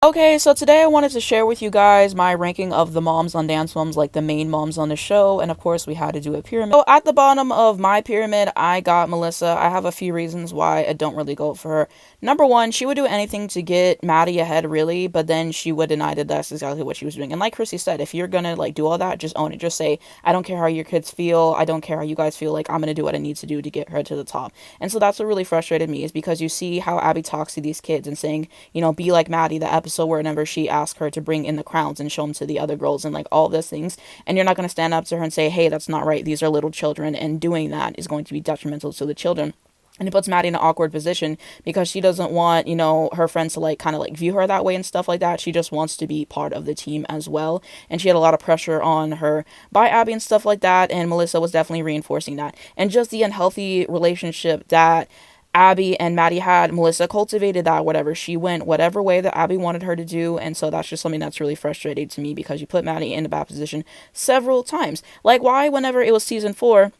Okay, so today I wanted to share with you guys my ranking of the moms on Dancemoms, like the main moms on the show, and of course we had to do a pyramid. So at the bottom of my pyramid, I got Melissa. I have a few reasons why I don't really go for her. Number one, she would do anything to get Maddie ahead, really, but then she would deny that that's exactly what she was doing. And like Christy said, if you're gonna do all that, just own it. Just say, I don't care how your kids feel. I don't care how you guys feel. Like, I'm gonna do what I need to do to get her to the top. And so that's what really frustrated me, is because you see how Abby talks to these kids and saying, be like Maddie, the episode whenever she asked her to bring in the crowns and show them to the other girls and like all those things. And you're not going to stand up to her and say, hey, that's not right. These are little children. And doing that is going to be detrimental to the children. And it puts Maddie in an awkward position because she doesn't want, her friends to kind of view her that way and stuff like that. She just wants to be part of the team as well. And she had a lot of pressure on her by Abby and stuff like that. And Melissa was definitely reinforcing that. And just the unhealthy relationship that Abby and Maddie had, Melissa cultivated that. Whatever she went, whatever way that Abby wanted her to do. And so that's just something that's really frustrating to me, because you put Maddie in a bad position several times. Like, why, whenever it was season 4,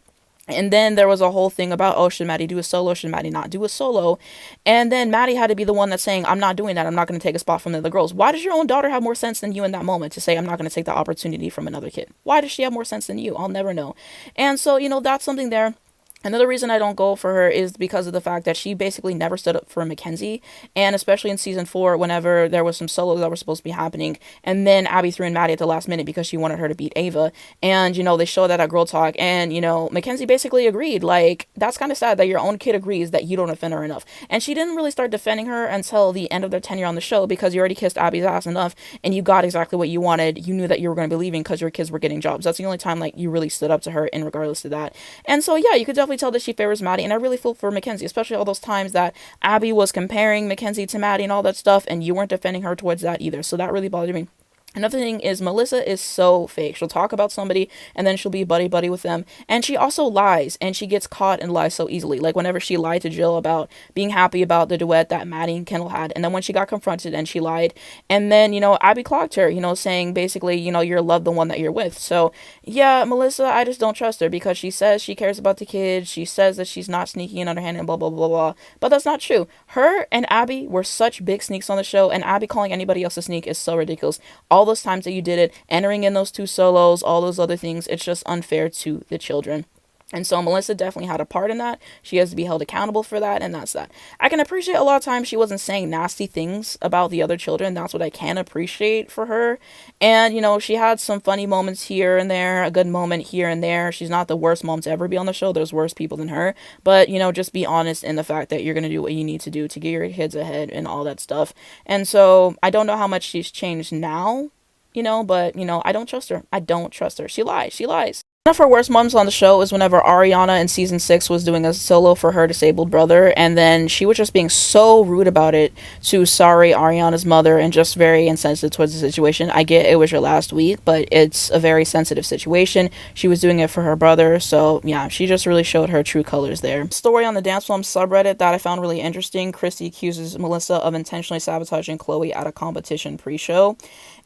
and then there was a whole thing about, oh, should Maddie do a solo? Should Maddie not do a solo? And then Maddie had to be the one that's saying, I'm not doing that. I'm not going to take a spot from the other girls. Why does your own daughter have more sense than you in that moment to say, I'm not going to take the opportunity from another kid? Why does she have more sense than you? I'll never know. And so, that's something there. Another reason I don't go for her is because of the fact that she basically never stood up for Mackenzie, and especially in season 4, whenever there was some solos that were supposed to be happening, and then Abby threw in Maddie at the last minute because she wanted her to beat Ava, and, they showed that at Girl Talk, and, Mackenzie basically agreed. Like, that's kind of sad that your own kid agrees that you don't defend her enough, and she didn't really start defending her until the end of their tenure on the show, because you already kissed Abby's ass enough, and you got exactly what you wanted. You knew that you were going to be leaving because your kids were getting jobs. That's the only time, you really stood up to her in regardless to that. And so, yeah, you could definitely tell that she favors Maddie, and I really feel for Mackenzie, especially all those times that Abby was comparing Mackenzie to Maddie and all that stuff, and you weren't defending her towards that either. So that really bothered me. Another thing is, Melissa is so fake. She'll talk about somebody and then she'll be buddy with them. And she also lies, and she gets caught and lies so easily. Like whenever she lied to Jill about being happy about the duet that Maddie and Kendall had. And then when she got confronted and she lied. And then, Abby clocked her, saying basically, you're love the one that you're with. So yeah, Melissa, I just don't trust her, because she says she cares about the kids. She says that she's not sneaky and underhand and blah, blah, blah, blah. But that's not true. Her and Abby were such big sneaks on the show. And Abby calling anybody else a sneak is so ridiculous. All those times that you did it, entering in those 2 solos, all those other things, it's just unfair to the children. And so Melissa definitely had a part in that. She has to be held accountable for that, and that's that. I can appreciate a lot of times she wasn't saying nasty things about the other children. That's what I can appreciate for her. And, she had some funny moments here and there, a good moment here and there. She's not the worst mom to ever be on the show. There's worse people than her. But, just be honest in the fact that you're going to do what you need to do to get your kids ahead and all that stuff. And so I don't know how much she's changed now, but, I don't trust her. I don't trust her. She lies. One of her worst moments on the show is whenever Ariana in season 6 was doing a solo for her disabled brother, and then she was just being so rude about it to Ariana's mother, and just very insensitive towards the situation. I get it was your last week, but it's a very sensitive situation. She was doing it for her brother, so yeah, she just really showed her true colors there. Story on the Dancemoms subreddit that I found really interesting: Christi accuses Melissa of intentionally sabotaging Chloe at a competition pre-show.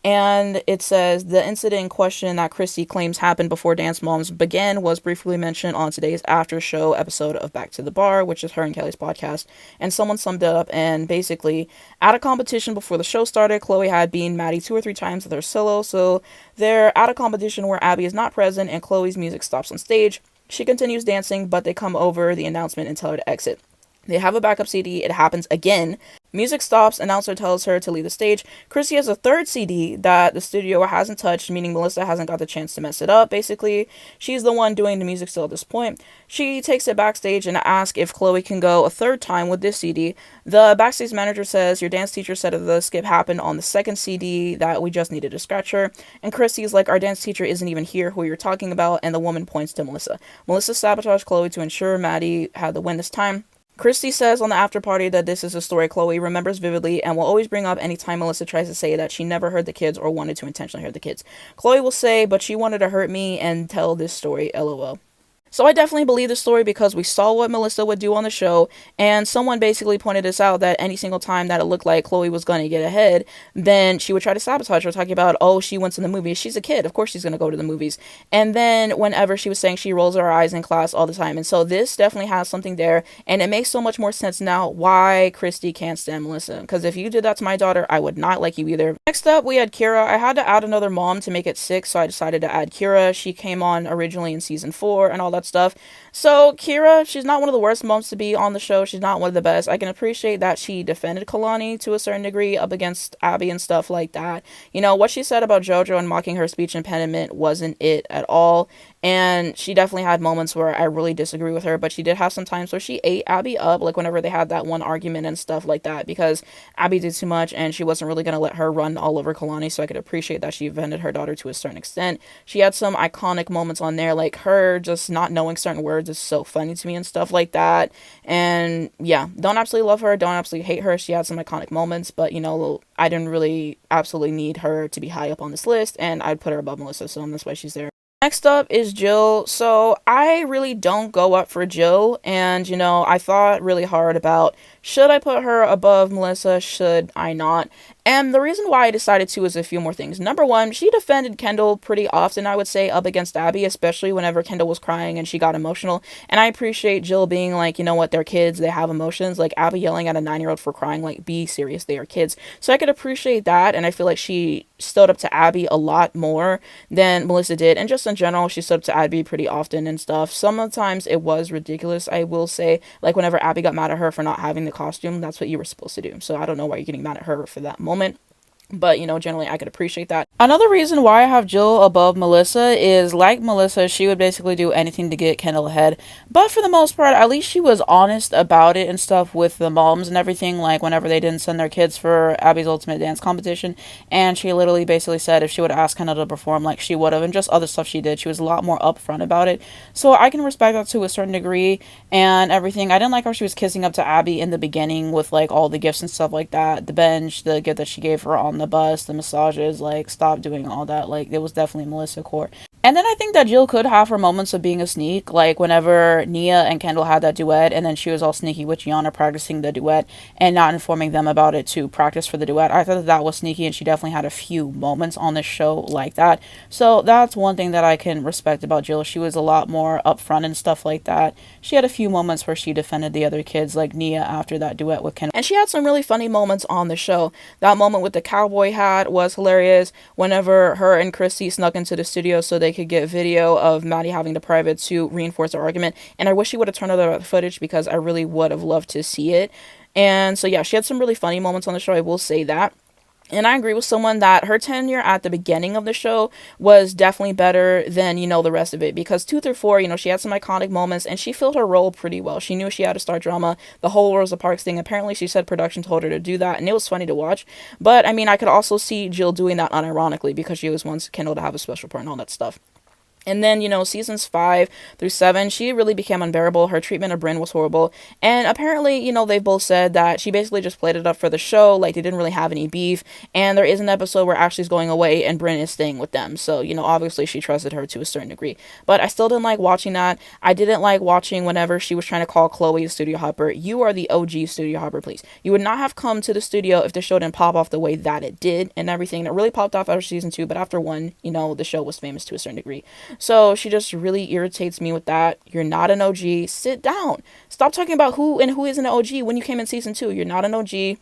And it says, the incident in question that Christi claims happened before Dancemoms began was briefly mentioned on today's after show episode of Back to the Bar, which is her and Kelly's podcast. And someone summed it up, and basically, at a competition before the show started, Chloe had beaten Maddie 2 or 3 times with her solo. So they're at a competition where Abby is not present and Chloe's music stops on stage. She continues dancing, but they come over the announcement and tell her to exit. They have a backup CD. It happens again. Music stops. Announcer tells her to leave the stage. Christi has a 3rd CD that the studio hasn't touched, meaning Melissa hasn't got the chance to mess it up. Basically, she's the one doing the music still at this point. She takes it backstage and asks if Chloe can go a 3rd time with this CD. The backstage manager says, your dance teacher said the skip happened on the 2nd CD, that we just needed to scratch her. And Christi's like, our dance teacher isn't even here, who you're talking about, and the woman points to Melissa. Melissa sabotaged Chloe to ensure Maddie had the win this time. Christi says on the after party that this is a story Chloe remembers vividly and will always bring up anytime Melissa tries to say that she never heard the kids or wanted to intentionally hurt the kids. Chloe will say, but she wanted to hurt me and tell this story, lol. So I definitely believe the story because we saw what Melissa would do on the show, and someone basically pointed this out that any single time that it looked like Chloe was going to get ahead, then she would try to sabotage her, talking about, oh, she went to the movies. She's a kid. Of course she's going to go to the movies. And then whenever she was saying she rolls her eyes in class all the time. And so this definitely has something there, and it makes so much more sense now why Christi can't stand Melissa. Because if you did that to my daughter, I would not like you either. Next up, we had Kira. I had to add another mom to make it 6, so I decided to add Kira. She came on originally in season 4 and all that stuff. So Kira, she's not one of the worst moms to be on the show. She's not one of the best. I can appreciate that she defended Kalani to a certain degree up against Abby and stuff like that. You know, what she said about JoJo and mocking her speech impediment wasn't it at all. And she definitely had moments where I really disagree with her, but she did have some times where she ate Abby up, like whenever they had that one argument and stuff like that, because Abby did too much and she wasn't really going to let her run all over Kalani, so I could appreciate that she defended her daughter to a certain extent. She had some iconic moments on there, like her just not knowing certain words is so funny to me and stuff like that. And yeah, don't absolutely love her, don't absolutely hate her. She had some iconic moments, but you know, I didn't really absolutely need her to be high up on this list, and I'd put her above Melissa, so that's why she's there. Next up is Jill. So I really don't go up for Jill, and you know, I thought really hard about, should I put her above Melissa, should I not? And the reason why I decided to is a few more things. Number one, she defended Kendall pretty often, I would say, up against Abby, especially whenever Kendall was crying and she got emotional. And I appreciate Jill being like, you know what, they're kids, they have emotions. Like Abby yelling at a 9-year-old for crying, like, be serious, they are kids. So I could appreciate that, and I feel like she stood up to Abby a lot more than Melissa did. And just in general, she stood up to Abby pretty often and stuff. Sometimes it was ridiculous, I will say. Like whenever Abby got mad at her for not having the costume, that's what you were supposed to do. So I don't know why you're getting mad at her for that moment. But, you know, generally I could appreciate that. Another reason why I have Jill above Melissa is, like Melissa, she would basically do anything to get Kendall ahead. But for the most part, at least she was honest about it and stuff with the moms and everything. Like, whenever they didn't send their kids for Abby's Ultimate Dance competition. And she literally basically said if she would have asked Kendall to perform, like, she would have. And just other stuff she did. She was a lot more upfront about it. So I can respect that to a certain degree and everything. I didn't like how she was kissing up to Abby in the beginning with, like, all the gifts and stuff like that. The bench, the gift that she gave her on the bus, the massages, like, stop doing all that. Like, it was definitely Melissa core. And then I think that Jill could have her moments of being a sneak, like whenever Nia and Kendall had that duet, and then she was all sneaky with Gianna practicing the duet and not informing them about it to practice for the duet. I thought that that was sneaky, and she definitely had a few moments on this show like that. So that's one thing that I can respect about Jill. She was a lot more upfront and stuff like that. She had a few moments where she defended the other kids, like Nia after that duet with Kendall. And she had some really funny moments on the show. That moment with the cowboy hat was hilarious. Whenever her and Christi snuck into the studio so they could get video of Maddie having the private to reinforce her argument, and I wish she would have turned over the footage because I really would have loved to see it. And so yeah, she had some really funny moments on the show, I will say that. And I agree with someone that her tenure at the beginning of the show was definitely better than, you know, the rest of it. Because 2 through 4, you know, she had some iconic moments and she filled her role pretty well. She knew she had to start drama. The whole Rosa Parks thing, apparently she said production told her to do that. And it was funny to watch. But, I mean, I could also see Jill doing that unironically because she always wants Kendall to have a special part and all that stuff. And then, you know, seasons 5 through 7, she really became unbearable. Her treatment of Brynn was horrible. And apparently, you know, they've both said that she basically just played it up for the show. Like, they didn't really have any beef. And there is an episode where Ashley's going away and Brynn is staying with them. So, you know, obviously she trusted her to a certain degree. But I still didn't like watching that. I didn't like watching whenever she was trying to call Chloe a studio hopper. You are the OG studio hopper, please. You would not have come to the studio if the show didn't pop off the way that it did and everything. It really popped off after season 2. But after 1, you know, the show was famous to a certain degree. So she just really irritates me with that. You're not an OG. Sit down. Stop talking about who isn't an OG when you came in season 2. You're not an OG.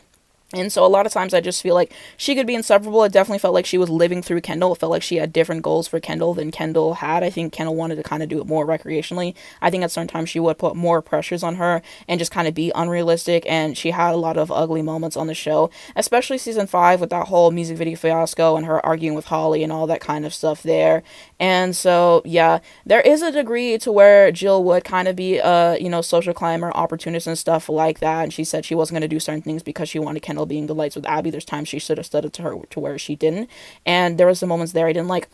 And so a lot of times I just feel like she could be inseparable. It definitely felt like she was living through Kendall. It felt like she had different goals for Kendall than Kendall had. I think Kendall wanted to kind of do it more recreationally. I think at certain times she would put more pressures on her and just kind of be unrealistic. And she had a lot of ugly moments on the show, especially season 5 with that whole music video fiasco and her arguing with Holly and all that kind of stuff there. And so, yeah, there is a degree to where Jill would kind of be a, you know, social climber, opportunist and stuff like that. And she said she wasn't going to do certain things because she wanted Kendall being the lights with Abby. There's times she should have stood up to her to where she didn't. And there was some moments there I didn't like.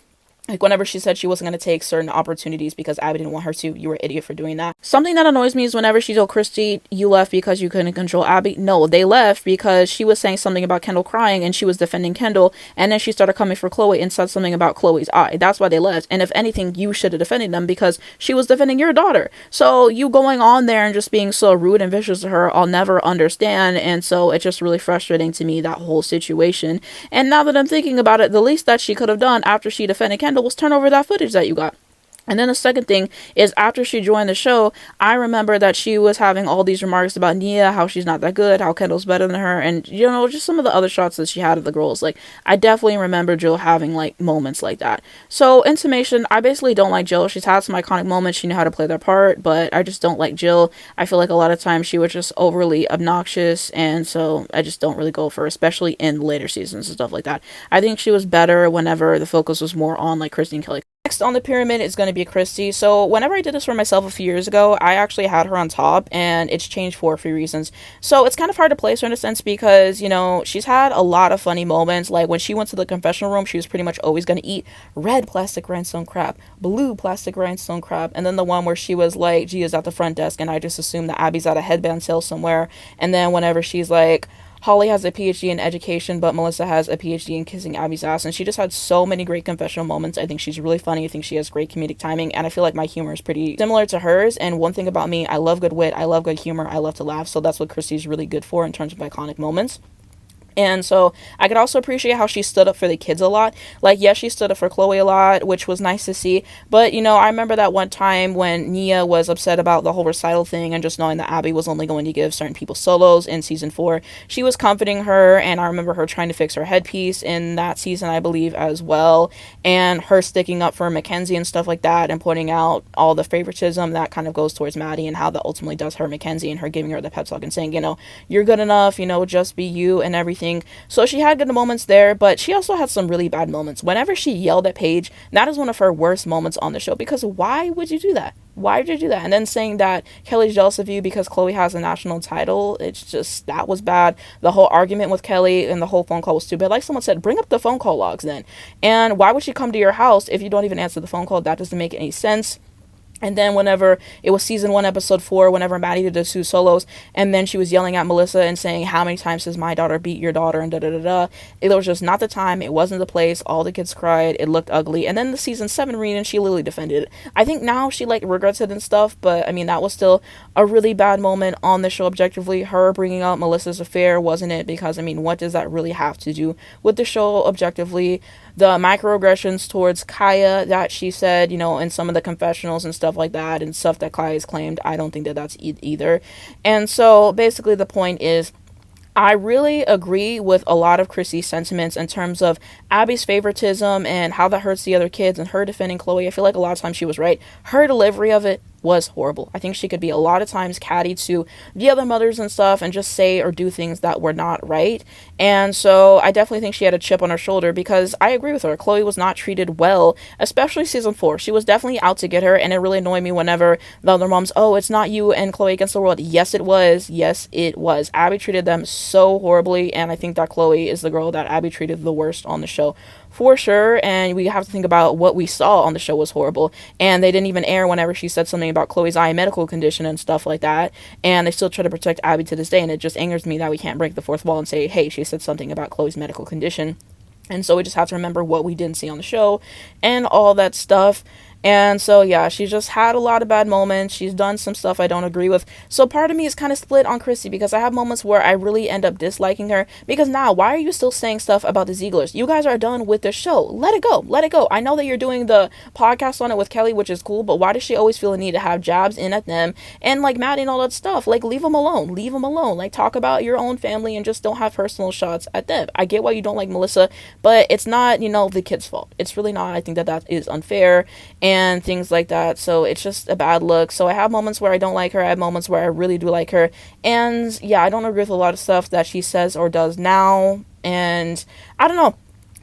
Like, whenever she said she wasn't going to take certain opportunities because Abby didn't want her to, you were an idiot for doing that. Something that annoys me is whenever she told Christi, you left because you couldn't control Abby. No, they left because she was saying something about Kendall crying and she was defending Kendall. And then she started coming for Chloe and said something about Chloe's eye. That's why they left. And if anything, you should have defended them because she was defending your daughter. So you going on there and just being so rude and vicious to her, I'll never understand. And so it's just really frustrating to me, that whole situation. And now that I'm thinking about it, the least that she could have done after she defended Kendall was turn over that footage that you got. And then the second thing is, after she joined the show, I remember that she was having all these remarks about Nia, how she's not that good, how Kendall's better than her, and, you know, just some of the other shots that she had of the girls. Like, I definitely remember Jill having, like, moments like that. So, in summation, I basically don't like Jill. She's had some iconic moments. She knew how to play their part, but I just don't like Jill. I feel like a lot of times she was just overly obnoxious, and so I just don't really go for her, especially in later seasons and stuff like that. I think she was better whenever the focus was more on, like, Christi and Kelly. Next on the pyramid is going to be Christi. So whenever I did this for myself a few years ago, I actually had her on top, and it's changed for a few reasons. So it's kind of hard to place her in a sense because, you know, she's had a lot of funny moments. Like, when she went to the confessional room, she was pretty much always going to eat red plastic rhinestone crab, blue plastic rhinestone crab, and then the one where she was like, Gia's at the front desk, and I just assumed that Abby's at a headband sale somewhere. And then whenever she's like, Holly has a PhD in education, but Melissa has a PhD in kissing Abby's ass. And she just had so many great confessional moments. I think she's really funny. I think she has great comedic timing. And I feel like my humor is pretty similar to hers. And one thing about me, I love good wit. I love good humor. I love to laugh. So that's what Christi's really good for in terms of iconic moments. And so I could also appreciate how she stood up for the kids a lot. Like, yes, she stood up for Chloe a lot, which was nice to see. But, you know, I remember that one time when Nia was upset about the whole recital thing and just knowing that Abby was only going to give certain people solos in season 4. She was comforting her, and I remember her trying to fix her headpiece in that season, I believe, as well. And her sticking up for Mackenzie and stuff like that and pointing out all the favoritism that kind of goes towards Maddie and how that ultimately does hurt Mackenzie, and her giving her the pep talk and saying, you know, you're good enough, you know, just be you and everything. So she had good moments there, but she also had some really bad moments. Whenever she yelled at Paige, that is one of her worst moments on the show, because why would you do that? Why did you do that? And then saying that Kelly's jealous of you because Chloe has a national title, it's just, that was bad. The whole argument with Kelly and the whole phone call was stupid. Like someone said, bring up the phone call logs then. And why would she come to your house if you don't even answer the phone call? That doesn't make any sense. And then whenever it was season 1, episode 4, whenever Maddie did the 2 solos, and then she was yelling at Melissa and saying, how many times has my daughter beat your daughter, and da-da-da-da. It was just not the time. It wasn't the place. All the kids cried. It looked ugly. And then the season 7 reunion, she literally defended it. I think now she, like, regrets it and stuff, but, I mean, that was still a really bad moment on the show objectively. Her bringing up Melissa's affair, wasn't it? Because, I mean, what does that really have to do with the show objectively? The microaggressions towards Kaya that she said, you know, in some of the confessionals and stuff like that, and stuff that Kaya's claimed, I don't think that that's either. And so basically the point is, I really agree with a lot of Christi's sentiments in terms of Abby's favoritism and how that hurts the other kids, and her defending Chloe. I feel like a lot of times she was right. Her delivery of it was horrible. I think she could be a lot of times catty to the other mothers and stuff and just say or do things that were not right. And so I definitely think she had a chip on her shoulder, because I agree with her. Chloe was not treated well, especially season 4. She was definitely out to get her, and it really annoyed me whenever the other moms, oh, it's not you and Chloe against the world. Yes, it was. Yes, it was. Abby treated them so horribly, and I think that Chloe is the girl that Abby treated the worst on the show, for sure. And we have to think about what we saw on the show was horrible, and they didn't even air whenever she said something about Chloe's eye medical condition and stuff like that, and they still try to protect Abby to this day. And it just angers me that we can't break the fourth wall and say, hey, she said something about Chloe's medical condition. And so we just have to remember what we didn't see on the show and all that stuff. And so, yeah, she's just had a lot of bad moments. She's done some stuff I don't agree with. So part of me is kind of split on Christi, because I have moments where I really end up disliking her. Because now, why are you still saying stuff about the Zieglers? You guys are done with the show. Let it go. Let it go. I know that you're doing the podcast on it with Kelly, which is cool, but why does she always feel the need to have jabs in at them and, like, Maddie and all that stuff? Like, leave them alone. Leave them alone. Like, talk about your own family and just don't have personal shots at them. I get why you don't like Melissa, but it's not, you know, the kid's fault. It's really not. I think that that is unfair and things like that. So it's just a bad look. So I have moments where I don't like her. I have moments where I really do like her. And yeah, I don't agree with a lot of stuff that she says or does now. And I don't know.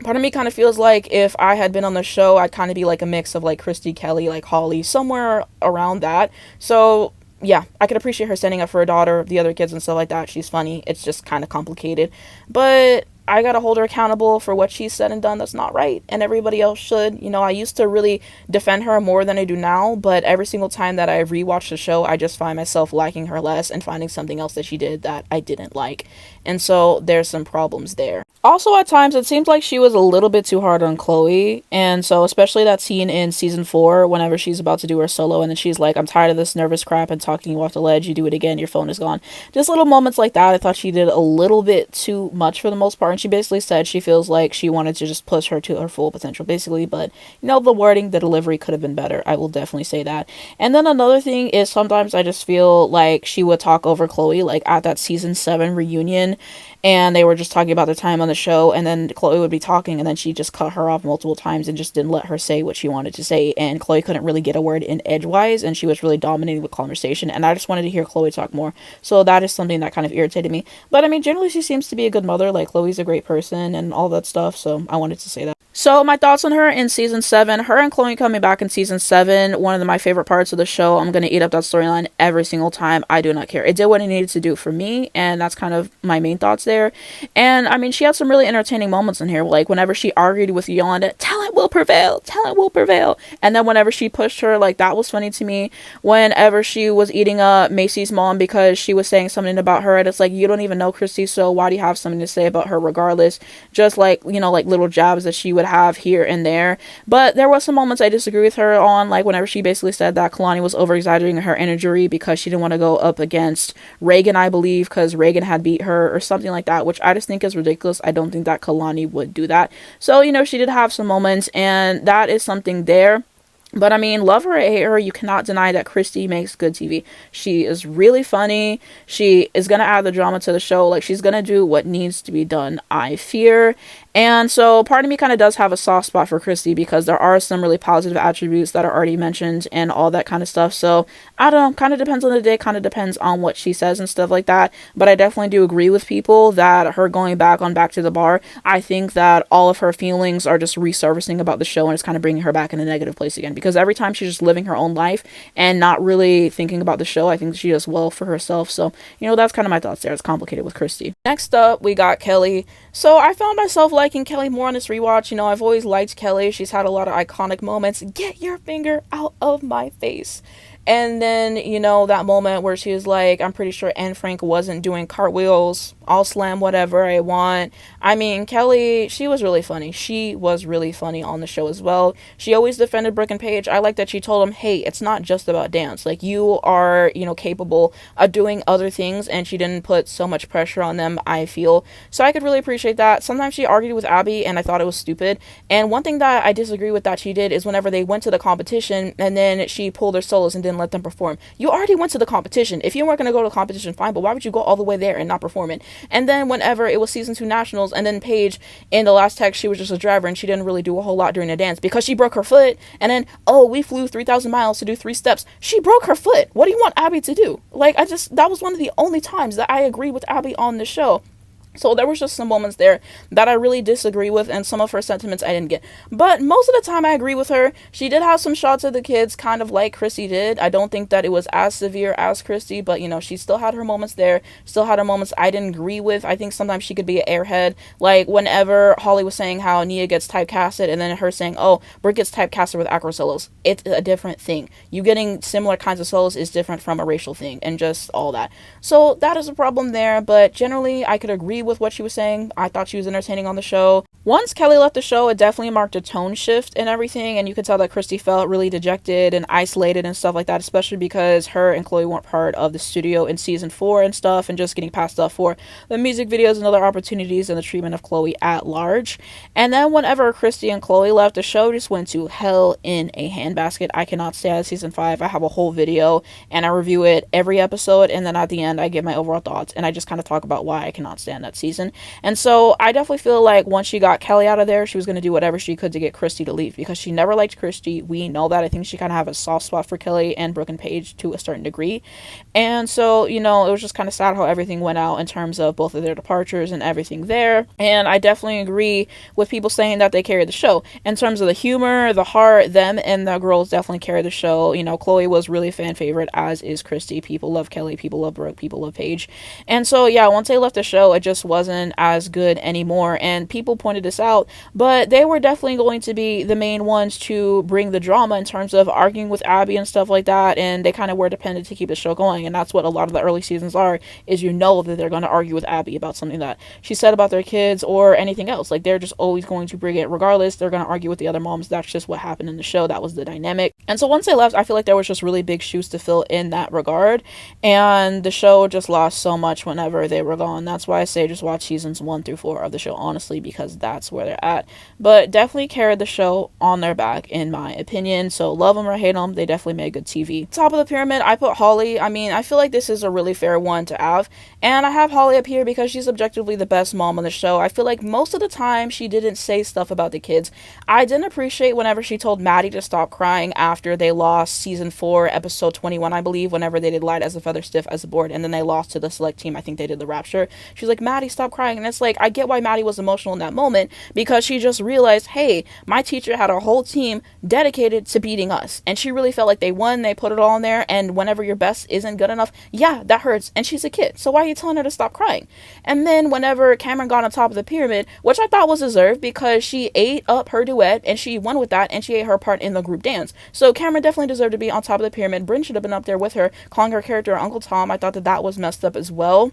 Part of me kind of feels like if I had been on the show, I'd kind of be like a mix of like Christi, Kelly, like Holly, somewhere around that. So yeah, I could appreciate her standing up for her daughter, the other kids and stuff like that. She's funny. It's just kind of complicated. But I gotta hold her accountable for what she said and done that's not right, and everybody else should. You know, I used to really defend her more than I do now, but every single time that I rewatch the show, I just find myself liking her less and finding something else that she did that I didn't like. And so there's some problems there. Also, at times, it seems like she was a little bit too hard on Chloe. And so, especially that scene in season 4, whenever she's about to do her solo, and then she's like, I'm tired of this nervous crap and talking you off the ledge. You do it again, your phone is gone. Just little moments like that, I thought she did a little bit too much for the most part. And she basically said she feels like she wanted to just push her to her full potential, basically. But, you know, the wording, the delivery could have been better. I will definitely say that. And then another thing is sometimes I just feel like she would talk over Chloe, like at that season 7 reunion. And they were just talking about the time on the show, and then Chloe would be talking, and then she just cut her off multiple times and just didn't let her say what she wanted to say, and Chloe couldn't really get a word in edgewise, and she was really dominating the conversation, and I just wanted to hear Chloe talk more. So that is something that kind of irritated me. But I mean, generally she seems to be a good mother. Like, Chloe's a great person and all that stuff, so I wanted to say that. So my thoughts on her in season 7, her and Chloe coming back in season 7, one of my favorite parts of the show. I'm going to eat up that storyline every single time. I do not care. It did what it needed to do for me, and that's kind of my main thoughts there. And I mean, she had some really entertaining moments in here, like whenever she argued with Yolanda, talent will prevail, talent will prevail. And then whenever she pushed her, like, that was funny to me. Whenever she was eating up Macy's mom because she was saying something about her, and it's like, you don't even know Christi, so why do you have something to say about her regardless? Just like, you know, like little jabs that she would have here and there. But there was some moments I disagree with her on, like whenever she basically said that Kalani was over exaggerating her injury because she didn't want to go up against Reagan, I believe, because Reagan had beat her or something like that, which I just think is ridiculous. I don't think that Kalani would do that. So, you know, she did have some moments, and that is something there. But I mean, love her or hate her, you cannot deny that Christi makes good TV. She is really funny. She is going to add the drama to the show. Like, she's going to do what needs to be done, I fear. And so part of me kind of does have a soft spot for Christi because there are some really positive attributes that are already mentioned and all that kind of stuff. So I don't know, kind of depends on the day, kind of depends on what she says and stuff like that. But I definitely do agree with people that her going back on Back to the Bar, I think that all of her feelings are just resurfacing about the show, and it's kind of bringing her back in a negative place again. Because every time she's just living her own life and not really thinking about the show, I think she does well for herself. So, you know, that's kind of my thoughts there. It's complicated with Christi. Next up, we got Kelly. So I found myself liking Kelly more on this rewatch. You know, I've always liked Kelly. She's had a lot of iconic moments. Get your finger out of my face. And then, you know, that moment where she was like, I'm pretty sure Anne Frank wasn't doing cartwheels. I'll slam whatever I want. I mean, Kelly, she was really funny. She was really funny on the show as well. She always defended Brooke and Paige. I like that she told them, hey, it's not just about dance. Like, you are, you know, capable of doing other things, and she didn't put so much pressure on them, I feel. So I could really appreciate that. Sometimes she argued with Abby, and I thought it was stupid. And one thing that I disagree with that she did is whenever they went to the competition, and then she pulled their solos and didn't let them perform. You already went to the competition. If you weren't going to go to the competition, fine, but why would you go all the way there and not perform it? And then whenever it was season 2 nationals, and then Paige, in the last text, she was just a driver and she didn't really do a whole lot during the dance because she broke her foot. And then, oh, we flew 3,000 miles to do 3 steps. She broke her foot. What do you want Abby to do? Like, that was one of the only times that I agreed with Abby on the show. So there was just some moments there that I really disagree with, and some of her sentiments I didn't get. But most of the time I agree with her. She did have some shots of the kids, kind of like Christi did. I don't think that it was as severe as Christi, but, you know, she still had her moments there. Still had her moments I didn't agree with. I think sometimes she could be an airhead. Like, whenever Holly was saying how Nia gets typecasted, and then her saying, oh, Britt gets typecasted with acro solos. It's a different thing. You getting similar kinds of solos is different from a racial thing, and just all that. So that is a problem there, but generally I could agree with what she was saying. I thought she was entertaining on the show. Once Kelly left the show, it definitely marked a tone shift and everything, and you could tell that Christi felt really dejected and isolated and stuff like that, especially because her and Chloe weren't part of the studio in season 4 and stuff, and just getting passed up for the music videos and other opportunities and the treatment of Chloe at large. And then whenever Christi and Chloe left, the show just went to hell in a handbasket. I cannot stand season 5. I have a whole video and I review it every episode, and then at the end I give my overall thoughts, and I just kind of talk about why I cannot stand that season. And so I definitely feel like once she got Kelly out of there, she was going to do whatever she could to get Christi to leave, because she never liked Christi. We know that. I think she kind of have a soft spot for Kelly and Brooke and Paige to a certain degree. And so, you know, it was just kind of sad how everything went out in terms of both of their departures and everything there. And I definitely agree with people saying that they carried the show. In terms of the humor, the heart, them and the girls definitely carried the show. You know, Chloe was really a fan favorite, as is Christi. People love Kelly, people love Brooke, people love Paige. And so, yeah, once they left the show, it just just wasn't as good anymore, and people pointed this out, but they were definitely going to be the main ones to bring the drama in terms of arguing with Abby and stuff like that, and they kind of were dependent to keep the show going. And that's what a lot of the early seasons are, is you know that they're going to argue with Abby about something that she said about their kids or anything else. Like, they're just always going to bring it regardless. They're going to argue with the other moms. That's just what happened in the show. That was the dynamic. And so once they left, I feel like there was just really big shoes to fill in that regard, and the show just lost so much whenever they were gone. That's why I say just watch seasons 1 through 4 of the show, honestly, because that's where they're at. But definitely carried the show on their back, in my opinion. So love them or hate them, they definitely made good TV. Top of the pyramid, I put Holly. I mean, I feel like this is a really fair one to have, and I have Holly up here because she's objectively the best mom on the show. I feel like most of the time she didn't say stuff about the kids. I didn't appreciate whenever she told Maddie to stop crying after they lost season 4 episode 21, I believe, whenever they did Light as a Feather, Stiff as a Board, and then they lost to the select team. I think they did the Rapture. She's like, Maddie, stop crying. And it's like, I get why Maddie was emotional in that moment, because she just realized, hey, my teacher had a whole team dedicated to beating us, and she really felt like they won. They put it all in there, and whenever your best isn't good enough, yeah, that hurts, and she's a kid, so why are you telling her to stop crying? And then whenever Cameron got on top of the pyramid, which I thought was deserved, because she ate up her duet and she won with that, and she ate her part in the group dance, so Cameron definitely deserved to be on top of the pyramid. Brynn should have been up there with her, calling her character Uncle Tom. I thought that that was messed up as well.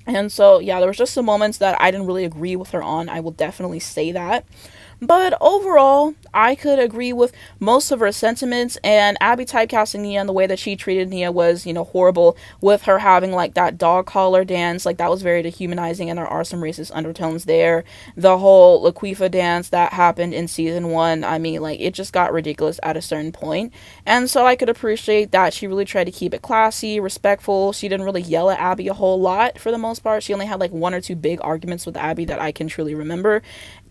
And so yeah, there was just some moments that I didn't really agree with her on, I will definitely say that. But overall, I could agree with most of her sentiments, and Abby typecasting Nia and the way that she treated Nia was, horrible, with her having, like, that dog collar dance. Like, that was very dehumanizing, and there are some racist undertones there. The whole Laquifa dance that happened in season 1, I mean, like, it just got ridiculous at a certain point. And so I could appreciate that she really tried to keep it classy, respectful. She didn't really yell at Abby a whole lot, for the most part. She only had, like, 1 or 2 big arguments with Abby that I can truly remember.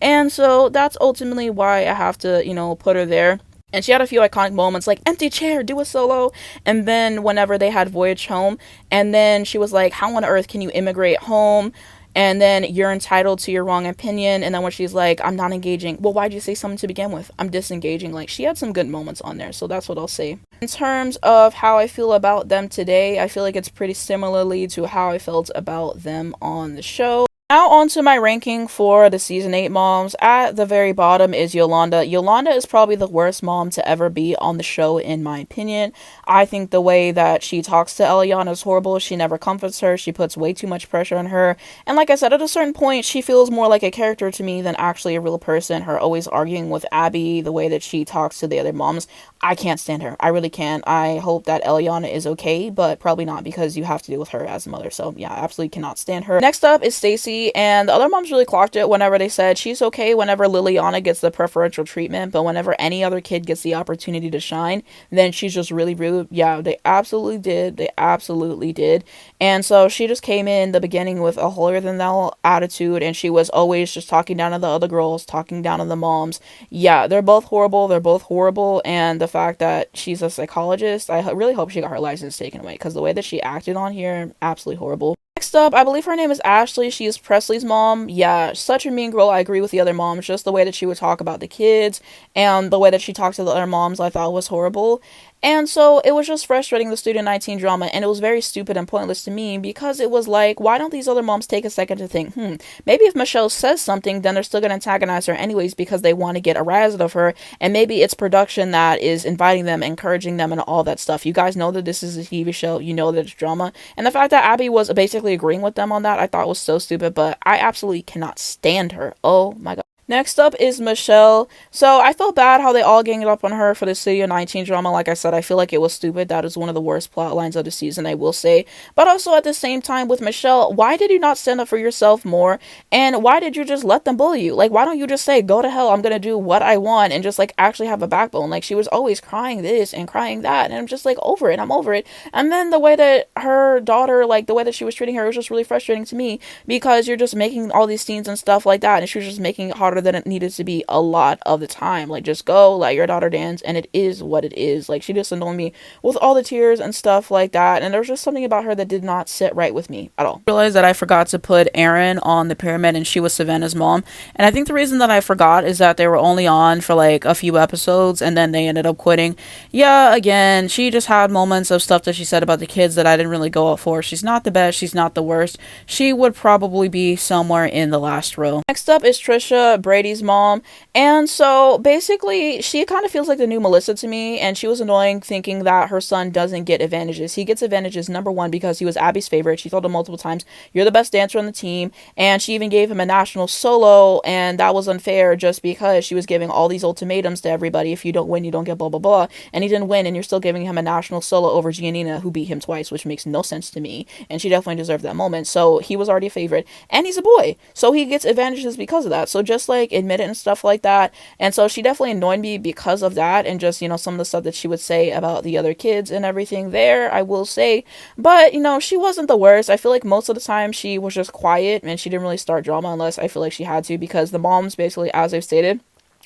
And so that's ultimately why I have to, put her there. And she had a few iconic moments, like, empty chair, do a solo. And then whenever they had Voyage Home, and then she was like, how on earth can you immigrate home? And then you're entitled to your wrong opinion. And then when she's like, I'm not engaging. Well, why'd you say something to begin with? I'm disengaging. Like, she had some good moments on there. So that's what I'll say. In terms of how I feel about them today, I feel like it's pretty similarly to how I felt about them on the show. Now on to my ranking for the season 8 moms. At the very bottom is Yolanda. Yolanda is probably the worst mom to ever be on the show, in my opinion. I think the way that she talks to Eliana is horrible. She never comforts her. She puts way too much pressure on her. And like I said, at a certain point, she feels more like a character to me than actually a real person. Her always arguing with Abby, the way that she talks to the other moms, I can't stand her. I really can't. I hope that Eliana is okay, but probably not, because you have to deal with her as a mother. So yeah, I absolutely cannot stand her. Next up is Stacy. And the other moms really clocked it whenever they said she's okay whenever Liliana gets the preferential treatment, but whenever any other kid gets the opportunity to shine, then she's just really rude. Yeah, they absolutely did. They absolutely did. And so she just came in the beginning with a holier-than-thou attitude, and she was always just talking down to the other girls, talking down to the moms. Yeah, they're both horrible. They're both horrible. And the fact that she's a psychologist, I really hope she got her license taken away, because the way that she acted on here, absolutely horrible. Next up, I believe her name is Ashley. She is Presley's mom. Yeah, such a mean girl. I agree with the other moms. Just the way that she would talk about the kids and the way that she talked to the other moms, I thought was horrible. And so it was just frustrating, the Student 19 drama, and it was very stupid and pointless to me, because it was like, why don't these other moms take a second to think, maybe if Michelle says something, then they're still going to antagonize her anyways because they want to get a rise out of her, and maybe it's production that is inviting them, encouraging them, and all that stuff. You guys know that this is a TV show, you know that it's drama, and the fact that Abby was basically agreeing with them on that, I thought was so stupid, but I absolutely cannot stand her. Oh my god. Next up is Michelle. So I felt bad how they all ganged up on her for the Studio 19 drama. Like I said, I feel like it was stupid. That is one of the worst plot lines of the season, I will say. But also at the same time with Michelle, why did you not stand up for yourself more? And why did you just let them bully you? Like, why don't you just say, go to hell, I'm gonna do what I want, and just like actually have a backbone? Like, she was always crying this and crying that, and I'm just like over it. I'm over it. And then the way that her daughter, like the way that she was treating her, was just really frustrating to me, because you're just making all these scenes and stuff like that, and she was just making it harder harder than it needed to be a lot of the time. Like, just go, let your daughter dance, and it is what it is. Like, she just annoyed me with all the tears and stuff like that, and there was just something about her that did not sit right with me at all. I realized that I forgot to put Erin on the pyramid, and she was Savannah's mom, and I think the reason that I forgot is that they were only on for like a few episodes, and then they ended up quitting. Yeah, again, she just had moments of stuff that she said about the kids that I didn't really go out for. She's not the best, she's not the worst. She would probably be somewhere in the last row. Next up is Trisha, Brady's mom, and so basically she kind of feels like the new Melissa to me, and she was annoying thinking that her son doesn't get advantages. He gets advantages, number one, because he was Abby's favorite. She told him multiple times, you're the best dancer on the team, and she even gave him a national solo, and that was unfair just because she was giving all these ultimatums to everybody. If you don't win, you don't get blah blah blah, and he didn't win, and you're still giving him a national solo over Giannina, who beat him twice, which makes no sense to me, and she definitely deserved that moment. So he was already a favorite, and he's a boy, so he gets advantages because of that. So just like admit it and stuff like that. And so she definitely annoyed me because of that, and just, you know, some of the stuff that she would say about the other kids and everything there, I will say. But, you know, she wasn't the worst. I feel like most of the time she was just quiet, and she didn't really start drama unless I feel like she had to, because the moms, basically, as I've stated,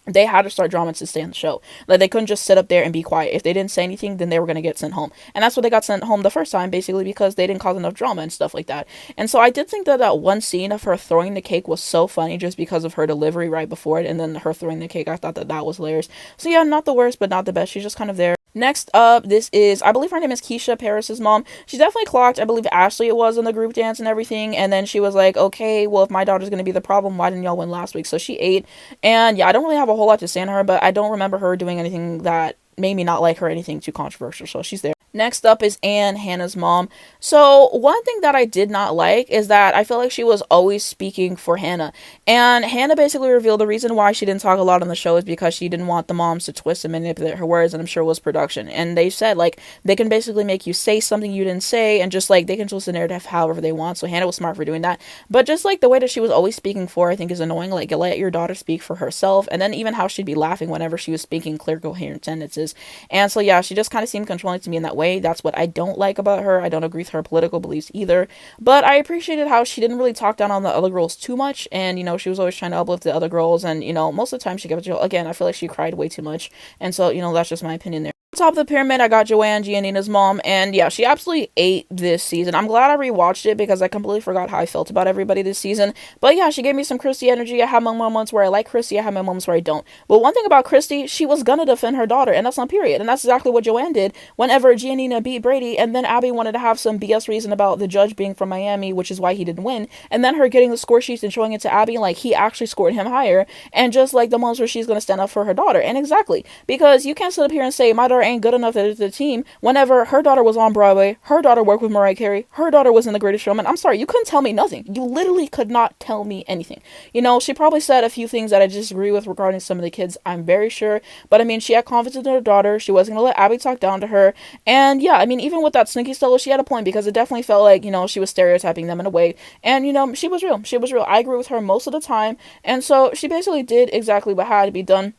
they had to start drama to stay on the show. Like, they couldn't just sit up there and be quiet. If they didn't say anything, then they were going to get sent home. And that's what they got sent home the first time, basically, because they didn't cause enough drama and stuff like that. And so I did think that that one scene of her throwing the cake was so funny just because of her delivery right before it, and then her throwing the cake. I thought that that was hilarious. So yeah, not the worst, but not the best. She's just kind of there. Next up, this is, I believe her name is Keisha, Paris's mom. She definitely clocked, I believe Ashley it was, in the group dance and everything, and then she was like, okay, well, if my daughter's gonna be the problem, why didn't y'all win last week? So she ate, and yeah, I don't really have a whole lot to say on her, but I don't remember her doing anything that made me not like her, anything too controversial, so she's there. Next up is Anne, Hannah's mom. So one thing that I did not like is that I feel like she was always speaking for Hannah. And Hannah basically revealed the reason why she didn't talk a lot on the show is because she didn't want the moms to twist and manipulate her words, and I'm sure it was production. And they said, like, they can basically make you say something you didn't say, and just, like, they can twist the narrative however they want. So Hannah was smart for doing that. But just, like, the way that she was always speaking for, I think, is annoying. Like, you let your daughter speak for herself, and then even how she'd be laughing whenever she was speaking clear, coherent sentences. And so, yeah, she just kind of seemed controlling to me in that way. That's what I don't like about her. I don't agree with her political beliefs either, but I appreciated how she didn't really talk down on the other girls too much, and, you know, she was always trying to uplift the other girls, and, you know, most of the time she kept it, again, I feel like she cried way too much, and so, you know, that's just my opinion there. Top of the pyramid, I got Joanne, Giannina's mom, and yeah, she absolutely ate this season. I'm glad I rewatched it because I completely forgot how I felt about everybody this season. But yeah, she gave me some Christi energy. I have my moments where I like Christi, I have my moments where I don't. But one thing about Christi, she was gonna defend her daughter, and that's on period. And that's exactly what Joanne did whenever Giannina beat Brady, and then Abby wanted to have some BS reason about the judge being from Miami, which is why he didn't win, and then her getting the score sheets and showing it to Abby, like, he actually scored him higher, and just like the moments where she's gonna stand up for her daughter. And exactly, because you can't sit up here and say my daughter ain't good enough to the team whenever her daughter was on Broadway, her daughter worked with Mariah Carey, her daughter was in The Greatest Showman. I'm sorry, you couldn't tell me nothing. You literally could not tell me anything. You know, she probably said a few things that I disagree with regarding some of the kids, I'm very sure, but I mean, she had confidence in her daughter, she wasn't gonna let Abby talk down to her, and yeah, I mean, even with that sneaky solo, she had a point, because it definitely felt like, you know, she was stereotyping them in a way, and, you know, she was real, I agree with her most of the time, and so she basically did exactly what had to be done.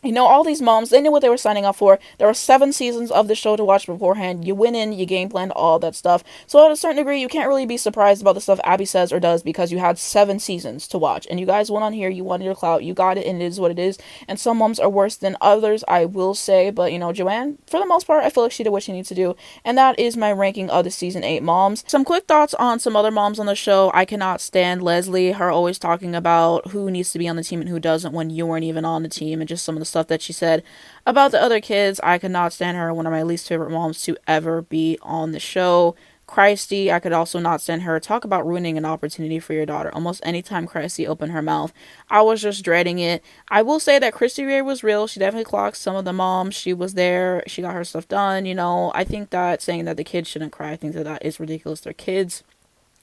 You know, all these moms, they knew what they were signing up for. There were 7 seasons of the show to watch beforehand. You went in, you game planned, all that stuff. So at a certain degree, you can't really be surprised about the stuff Abby says or does, because you had 7 seasons to watch. And you guys went on here, you wanted your clout, you got it, and it is what it is. And some moms are worse than others, I will say. But, you know, Joanne, for the most part, I feel like she did what she needs to do. And that is my ranking of the season 8 moms. Some quick thoughts on some other moms on the show. I cannot stand Leslie, her always talking about who needs to be on the team and who doesn't when you weren't even on the team, and just some of the stuff that she said about the other kids. I could not stand her. One of my least favorite moms to ever be on the show. Christi, I could also not stand her. Talk about ruining an opportunity for your daughter. Almost anytime Christi opened her mouth, I was just dreading it. I will say that Christi Ray was real. She definitely clocked some of the moms. She was there. She got her stuff done. You know, I think that saying that the kids shouldn't cry, I think that that is ridiculous. They're kids.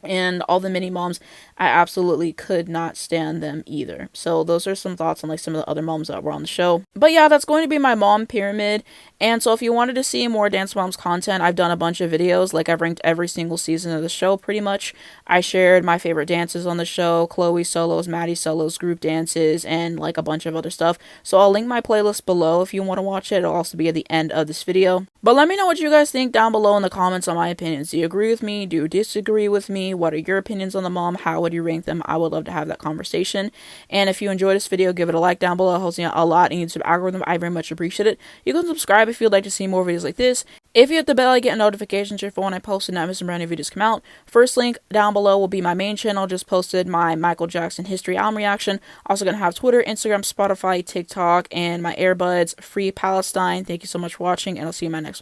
And all the mini moms, I absolutely could not stand them either. So those are some thoughts on like some of the other moms that were on the show. But yeah, that's going to be my mom pyramid. And so if you wanted to see more Dance Moms content, I've done a bunch of videos. Like, I've ranked every single season of the show pretty much. I shared my favorite dances on the show, Chloe solos, Maddie solos, group dances, and like a bunch of other stuff. So I'll link my playlist below if you want to watch it. It'll also be at the end of this video. But let me know what you guys think down below in the comments on my opinions. Do you agree with me? Do you disagree with me? me. What are your opinions on the mom? How would you rank them? I would love to have that conversation. And if you enjoyed this video, give it a like down below. It helps me out a lot in YouTube algorithm. I very much appreciate it. You can subscribe if you'd like to see more videos like this. If you hit the bell, I get notifications for when I post and not missing brand new videos come out. First link down below will be my main channel. Just posted my Michael Jackson history album reaction. Also gonna have Twitter, Instagram, Spotify, TikTok, and my earbuds, Free Palestine. Thank you so much for watching, and I'll see you in my next one.